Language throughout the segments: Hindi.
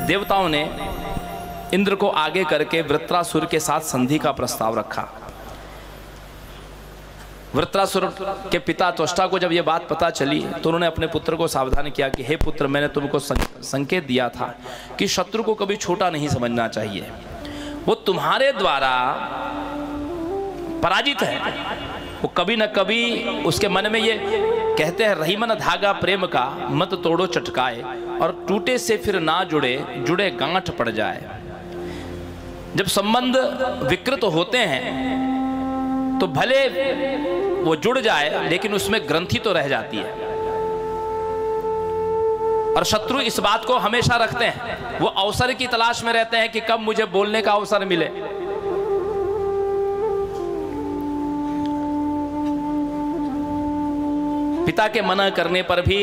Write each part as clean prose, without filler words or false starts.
देवताओं ने इंद्र को आगे करके वृत्रासुर के साथ संधि का प्रस्ताव रखा। वृत्रासुर के पिता त्वष्टा को जब यह बात पता चली तो उन्होंने अपने पुत्र को सावधान किया कि हे पुत्र, मैंने तुमको संकेत दिया था कि शत्रु को कभी छोटा नहीं समझना चाहिए, वो तुम्हारे द्वारा पराजित है, वो कभी न कभी उसके मन में ये कहते हैं रहीमन धागा प्रेम का मत तोड़ो चटकाए, और टूटे से फिर ना जुड़े, जुड़े गांठ पड़ जाए। जब संबंध विकृत होते हैं तो भले वो जुड़ जाए लेकिन उसमें ग्रंथि तो रह जाती है, और शत्रु इस बात को हमेशा रखते हैं, वो अवसर की तलाश में रहते हैं कि कब मुझे बोलने का अवसर मिले। पिता के मना करने पर भी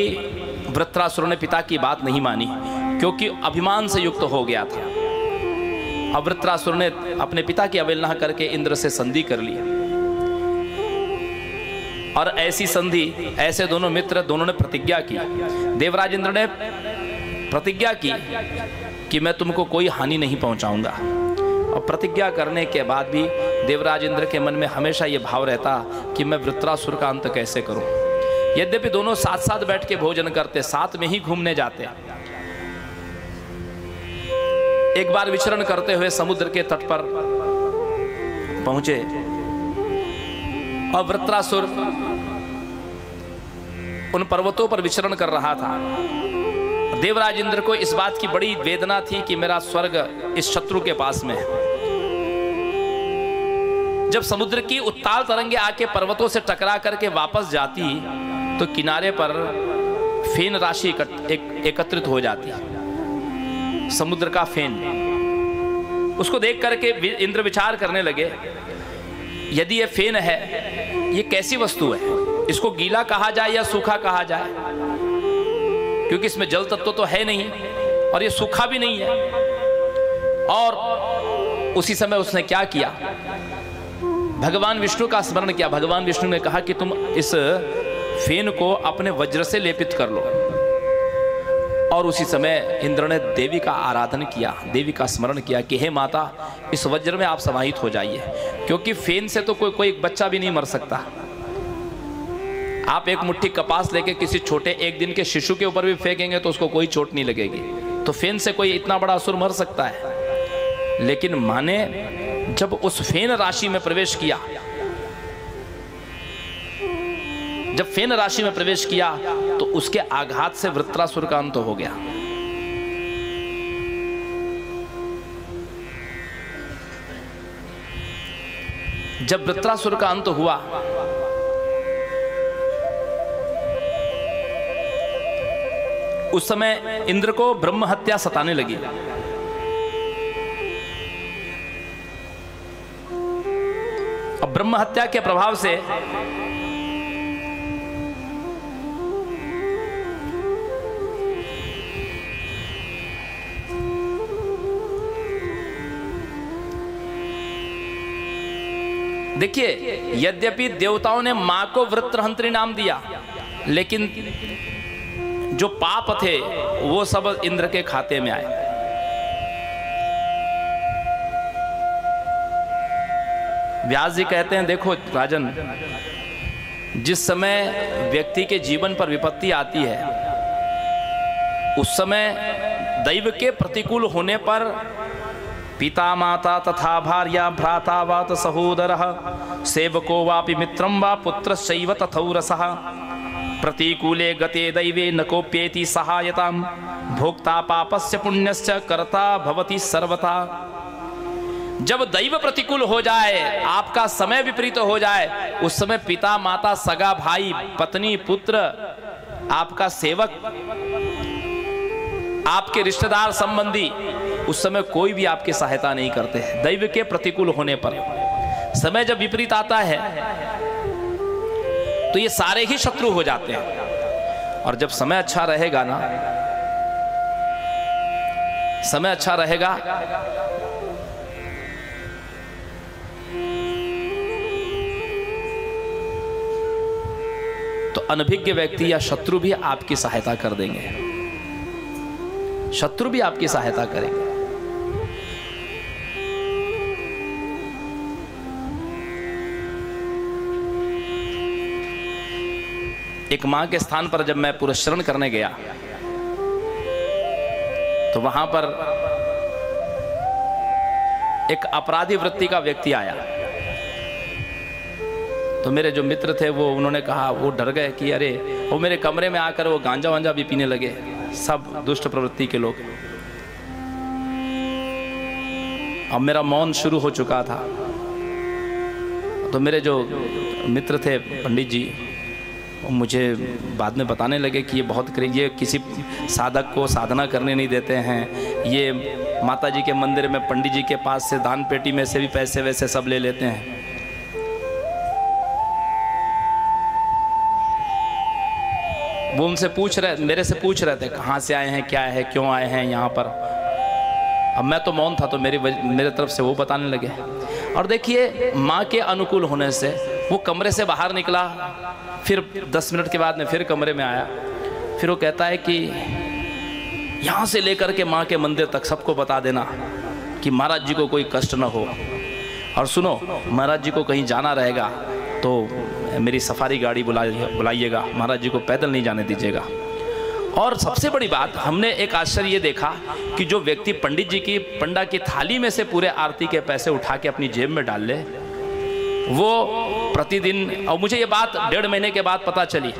वृत्रासुर ने पिता की बात नहीं मानी, क्योंकि अभिमान से युक्त हो गया था। अब वृत्रासुर ने अपने पिता की अवहेलना करके इंद्र से संधि कर ली, और ऐसी संधि, ऐसे दोनों मित्र, दोनों ने प्रतिज्ञा की। देवराज इंद्र ने प्रतिज्ञा की कि मैं तुमको कोई हानि नहीं पहुंचाऊंगा, और प्रतिज्ञा करने के बाद भी देवराज इंद्र के मन में हमेशा ये भाव रहता कि मैं वृत्रासुर का अंत कैसे करूं। यद्यपि दोनों साथ साथ बैठ के भोजन करते, साथ में ही घूमने जाते, एक बार विचरण करते हुए समुद्र के तट पर पहुंचे, और वृत्रासुर उन पर्वतों पर विचरण कर रहा था। देवराज इंद्र को इस बात की बड़ी वेदना थी कि मेरा स्वर्ग इस शत्रु के पास में है। जब समुद्र की उत्ताल तरंगे आके पर्वतों से टकरा करके वापस जाती तो किनारे पर फेन राशि एकत्रित हो जाती, समुद्र का फेन। उसको देख करके इंद्र विचार करने लगे, यदि ये फेन है, ये कैसी वस्तु है, इसको गीला कहा जाए या सूखा कहा जाए, क्योंकि इसमें जल तत्व तो है नहीं और ये सूखा भी नहीं है। और उसी समय उसने क्या किया, भगवान विष्णु का स्मरण किया। भगवान विष्णु ने कहा कि तुम इस फेन को अपने वज्र से लेपित कर लो, और उसी समय इंद्र ने देवी का आराधन किया, देवी का स्मरण किया कि हे माता, इस वज्र में आप समाहित हो जाइए, क्योंकि फेन से तो कोई बच्चा भी नहीं मर सकता। आप एक मुट्ठी कपास लेके किसी छोटे एक दिन के शिशु के ऊपर भी फेंकेंगे तो उसको कोई चोट नहीं लगेगी, तो फेन से कोई इतना बड़ा असुर मर सकता है। लेकिन माने जब उस फेन राशि में प्रवेश किया, जब फेन राशि में प्रवेश किया तो उसके आघात से वृत्रासुर का अंत हो गया। जब वृत्रासुर का अंत हुआ उस समय इंद्र को ब्रह्म हत्या सताने लगी। अब ब्रह्म हत्या के प्रभाव से देखिए, यद्यपि देवताओं ने मां को वृत्रहंत्री नाम दिया, लेकिन जो पाप थे वो सब इंद्र के खाते में आए। व्यास जी कहते हैं, देखो राजन, जिस समय व्यक्ति के जीवन पर विपत्ति आती है उस समय दैव के प्रतिकूल होने पर पिता माता तथा भार्या भ्राता वात सहोदरः सेवको वापि मित्रं वा पुत्रश्चैव तथौरसः प्रतिकूले गते दैवे न कोप्येति सहायतां भोक्ता पापस्य पुण्यस्य कर्ता भवति सर्वथा। जब दैव प्रतिकूल हो जाए, आपका समय विपरीत हो जाए, उस समय पिता माता सगा भाई पत्नी पुत्र आपका सेवक आपके रिश्तेदार संबंधी उस समय कोई भी आपकी सहायता नहीं करते हैं। दैव के प्रतिकूल होने पर समय जब विपरीत आता है तो ये सारे ही शत्रु हो जाते हैं। और जब समय अच्छा रहेगा ना, समय अच्छा रहेगा तो अनभिज्ञ व्यक्ति या शत्रु भी आपकी सहायता कर देंगे। शत्रु भी आपकी सहायता करेंगे। एक मां के स्थान पर जब मैं पुरस्चरण करने गया तो वहां पर एक अपराधी वृत्ति का व्यक्ति आया। तो मेरे जो मित्र थे वो उन्होंने कहा, वो डर गए कि अरे, वो मेरे कमरे में आकर वो गांजा वांजा भी पीने लगे, सब दुष्ट प्रवृत्ति के लोग। अब मेरा मौन शुरू हो चुका था। तो मेरे जो मित्र थे पंडित जी, मुझे बाद में बताने लगे कि ये बहुत ये किसी साधक को साधना करने नहीं देते हैं, ये माता जी के मंदिर में पंडित जी के पास से दान पेटी में से भी पैसे वैसे सब ले लेते हैं। वो उनसे मेरे से पूछ रहे थे कहाँ से आए हैं, क्या है, क्यों आए हैं यहाँ पर। अब मैं तो मौन था, तो मेरे तरफ से वो बताने लगे। और देखिए, माँ के अनुकूल होने से वो कमरे से बाहर निकला, फिर 10 मिनट के बाद में फिर कमरे में आया। फिर वो कहता है कि यहाँ से लेकर के माँ के मंदिर तक सबको बता देना कि महाराज जी को कोई कष्ट न हो। और सुनो, महाराज जी को कहीं जाना रहेगा तो मेरी सफारी गाड़ी बुलाइएगा, महाराज जी को पैदल नहीं जाने दीजिएगा। और सबसे बड़ी बात, हमने एक आश्चर्य ये देखा कि जो व्यक्ति पंडित जी की पंडा की थाली में से पूरे आरती के पैसे उठा के अपनी जेब में डाल ले, वो प्रतिदिन, और मुझे ये बात 1.5 महीने के बाद पता चली।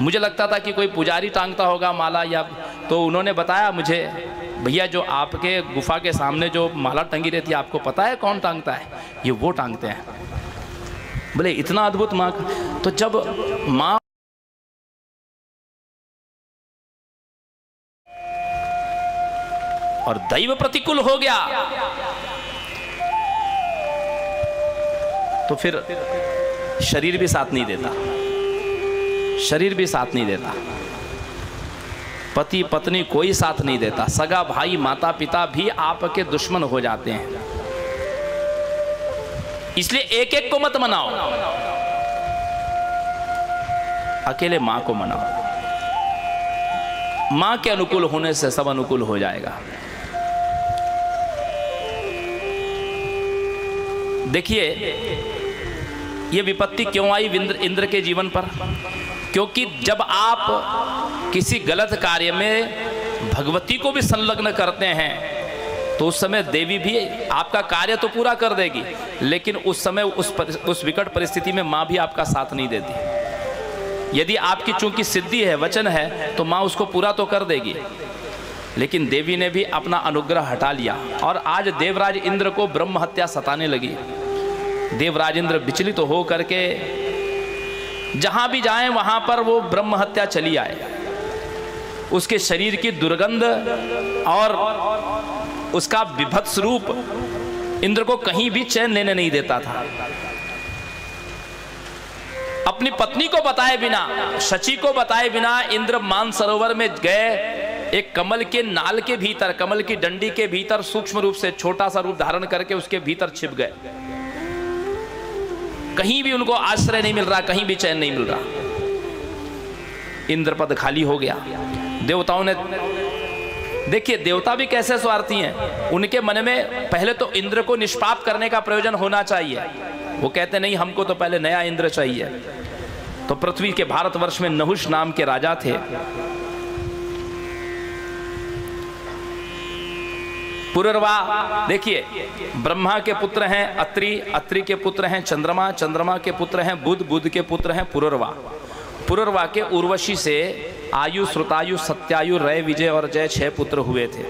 मुझे लगता था कि कोई पुजारी टांगता होगा माला, या तो उन्होंने बताया मुझे, भैया जो आपके गुफा के सामने जो माला टंगी रहती है, आपको पता है कौन टांगता है? ये वो टांगते हैं। बोले इतना अद्भुत माँ। तो जब माँ और दैव प्रतिकूल हो गया तो फिर शरीर भी साथ नहीं देता, शरीर भी साथ नहीं देता, पति पत्नी कोई साथ नहीं देता, सगा भाई माता पिता भी आपके दुश्मन हो जाते हैं। इसलिए एक एक को मत मनाओ, अकेले मां को मनाओ। मां के अनुकूल होने से सब अनुकूल हो जाएगा। देखिए, ये विपत्ति क्यों आई इंद्र के जीवन पर? क्योंकि जब आप किसी गलत कार्य में भगवती को भी संलग्न करते हैं तो उस समय देवी भी आपका कार्य तो पूरा कर देगी, लेकिन उस समय उस विकट परिस्थिति में माँ भी आपका साथ नहीं देती। यदि आपकी चूंकि सिद्धि है, वचन है, तो माँ उसको पूरा तो कर देगी, लेकिन देवी ने भी अपना अनुग्रह हटा लिया। और आज देवराज इंद्र को ब्रह्म हत्या सताने लगी। देवराज इंद्र विचलित हो करके जहां भी जाएं वहां पर वो ब्रह्म हत्या चली आए। उसके शरीर की दुर्गंध और उसका विभत्स रूप इंद्र को कहीं भी चैन लेने नहीं देता था। अपनी पत्नी को बताए बिना, शची को बताए बिना इंद्र मानसरोवर में गए। एक कमल के नाल के भीतर, कमल की डंडी के भीतर सूक्ष्म रूप से छोटा सा रूप धारण करके उसके भीतर छिप गए। कहीं भी उनको आश्रय नहीं मिल रहा, कहीं भी चैन नहीं मिल रहा। इंद्र पद खाली हो गया। देवताओं ने, देखिए देवता भी कैसे स्वार्थी हैं। उनके मन में पहले तो इंद्र को निष्पाप करने का प्रयोजन होना चाहिए। वो कहते नहीं, हमको तो पहले नया इंद्र चाहिए। तो पृथ्वी के भारतवर्ष में नहुष नाम के राजा थे। पुरर्वा, देखिए ब्रह्मा के पुत्र हैं अत्रि, अत्रि के पुत्र हैं चंद्रमा, चंद्रमा के पुत्र हैं बुध, बुध के पुत्र हैं पुरर्वा। पुरर्वा के उर्वशी से आयु, श्रुतायु, सत्यायु, रय, विजय और जय 6 पुत्र हुए थे।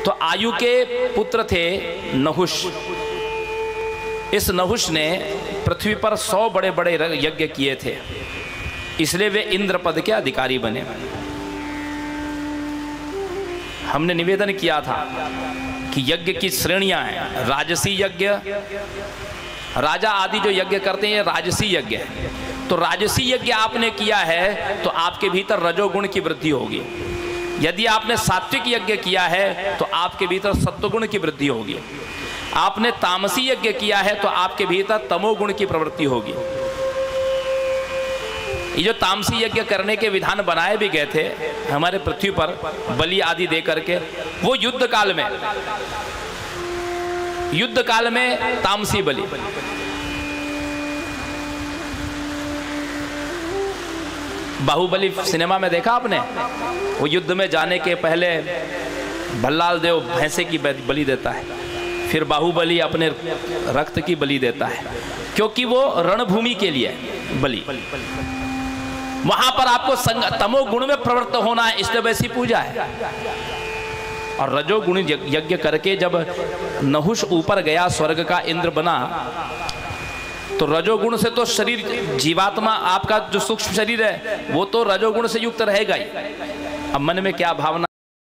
तो आयु के पुत्र थे नहुष। इस नहुष ने पृथ्वी पर 100 बड़े बड़े यज्ञ किए थे, इसलिए वे इंद्र पद के अधिकारी बने। हमने निवेदन किया था कि यज्ञ की श्रेणियां हैं। राजसी यज्ञ, राजा आदि जो यज्ञ करते हैं, ये राजसी यज्ञ है। तो राजसी यज्ञ आपने किया है तो आपके भीतर रजोगुण की वृद्धि होगी। यदि आपने सात्विक यज्ञ किया है तो आपके भीतर सत्वगुण की वृद्धि होगी। आपने तामसी यज्ञ किया है तो आपके भीतर तमोगुण की प्रवृत्ति होगी। ये जो तामसी यज्ञ करने के विधान बनाए भी गए थे हमारे पृथ्वी पर बलि आदि दे करके, वो युद्ध काल में तामसी बलि। बाहुबली सिनेमा में देखा आपने? वो युद्ध में जाने के पहले भल्लाल देव भैंसे की बलि देता है, फिर बाहुबली अपने रक्त की बलि देता है, क्योंकि वो रणभूमि के लिए बलि। वहां पर आपको तमोगुण में प्रवृत्त होना है, इसलिए वैसी पूजा है। और रजोगुण यज्ञ करके जब नहुष ऊपर गया, स्वर्ग का इंद्र बना, तो रजोगुण से तो शरीर, जीवात्मा आपका जो सूक्ष्म शरीर है वो तो रजोगुण से युक्त रहेगा ही। अब मन में क्या भावना